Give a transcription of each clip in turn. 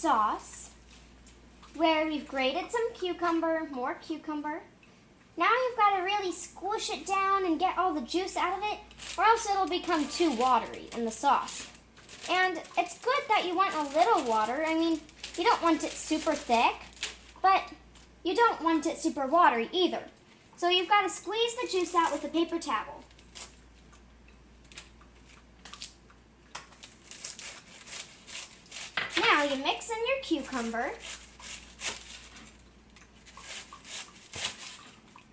sauce where we've grated some cucumber, more cucumber. Now you've got to really squish it down and get all the juice out of it, or else it'll become too watery in the sauce. And it's good that you want a little water. I mean, you don't want it super thick, but you don't want it super watery either. So you've got to squeeze the juice out with a paper towel. Now you mix in your cucumber.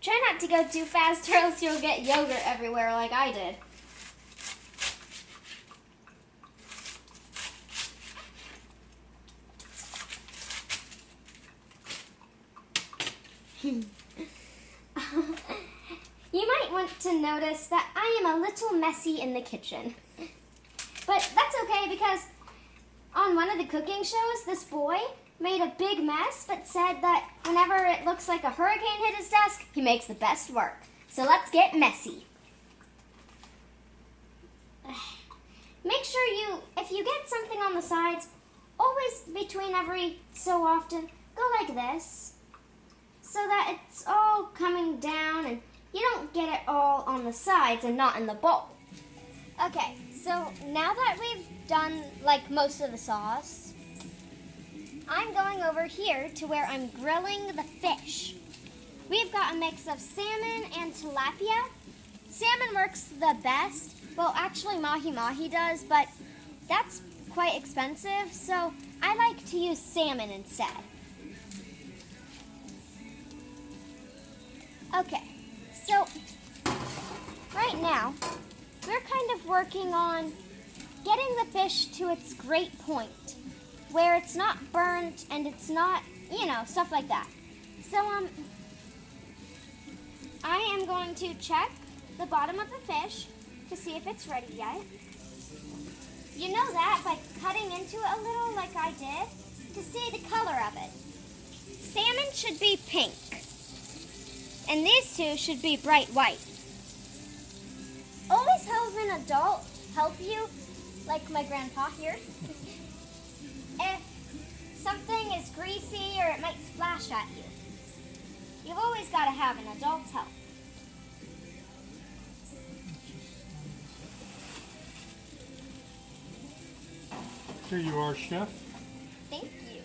Try not to go too fast or else you'll get yogurt everywhere like I did. You might want to notice that I am a little messy in the kitchen. But that's okay because on one of the cooking shows, this boy made a big mess but said that whenever it looks like a hurricane hit his desk, he makes the best work. So let's get messy. Make sure if you get something on the sides, always between every so often, go like this so that it's all coming down and you don't get it all on the sides and not in the bowl. Okay, so now that we've done like most of the sauce, I'm going over here to where I'm grilling the fish. We've got a mix of salmon and tilapia. Salmon works the best. Well, actually mahi-mahi does, but that's quite expensive, so I like to use salmon instead. Okay, so right now, we're kind of working on getting the fish to its great point, where it's not burnt and it's not, stuff like that. So, I am going to check the bottom of the fish to see if it's ready yet. You know that by cutting into it a little like I did to see the color of it. Salmon should be pink, and these two should be bright white. Always have an adult help you, like my grandpa here. If something is greasy or it might splash at you, you've always got to have an adult's help. Here you are, Chef. Thank you.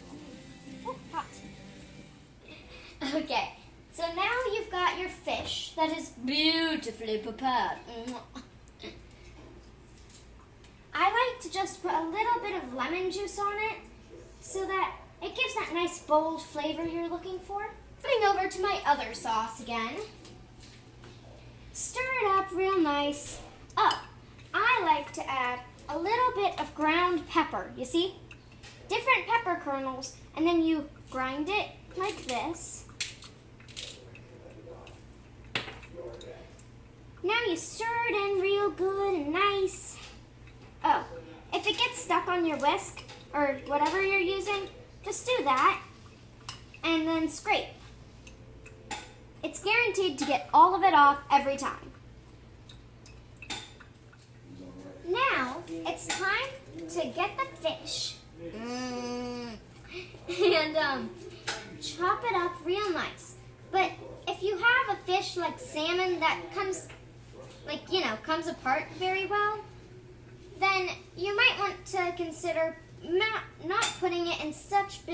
Oh, hot. Okay, so now you've got your fish that is beautifully prepared. I like to just put a little bit of lemon juice on it so that it gives that nice bold flavor you're looking for. Putting over to my other sauce again. Stir it up real nice. Oh, I like to add a little bit of ground pepper, you see? Different pepper kernels, and then you grind it like this. Now you stir it in real good and nice. Oh, if it gets stuck on your whisk or whatever you're using, just do that and then scrape. It's guaranteed to get all of it off every time. Now, it's time to get the fish and chop it up real nice. But if you have a fish like salmon that comes apart very well, then you might want to consider not putting it in such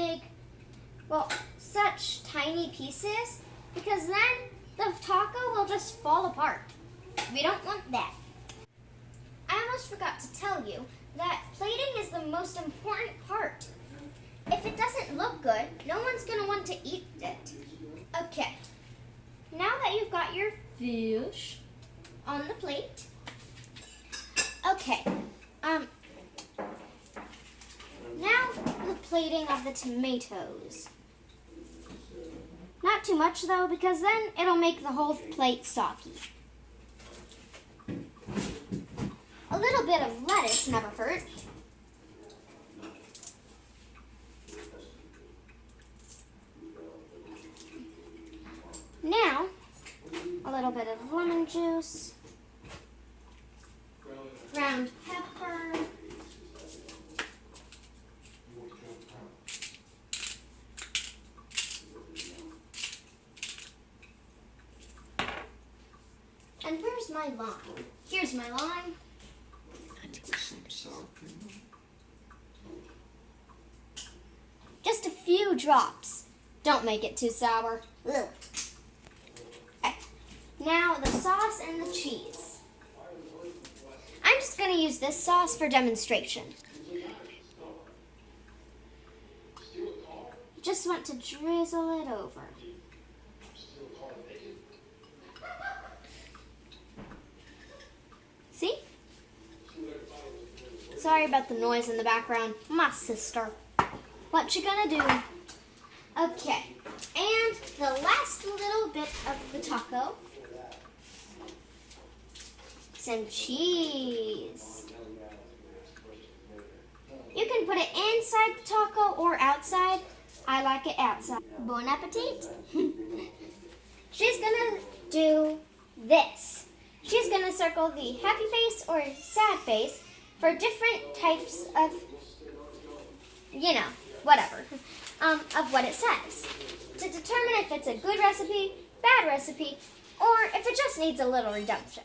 tiny pieces, because then the taco will just fall apart. We don't want that. I almost forgot to tell you that plating is the most important part. If it doesn't look good, no one's going to want to eat it. Okay, now that you've got your fish on the plate, okay, now the plating of the tomatoes. Not too much though, because then it'll make the whole plate soggy. A little bit of lettuce never hurt. Now, a little bit of lemon juice, ground pepper, my lime? Here's my lime. Some sour cream. Just a few drops. Don't make it too sour. Ugh. Okay. Now the sauce and the cheese. I'm just going to use this sauce for demonstration. Just want to drizzle it over. See? Sorry about the noise in the background. My sister. What you gonna do? Okay. And the last little bit of the taco. Some cheese. You can put it inside the taco or outside. I like it outside. Bon appetit. She's gonna do this. She's gonna circle the happy face or sad face for different types of, whatever, of what it says, to determine if it's a good recipe, bad recipe, or if it just needs a little redemption.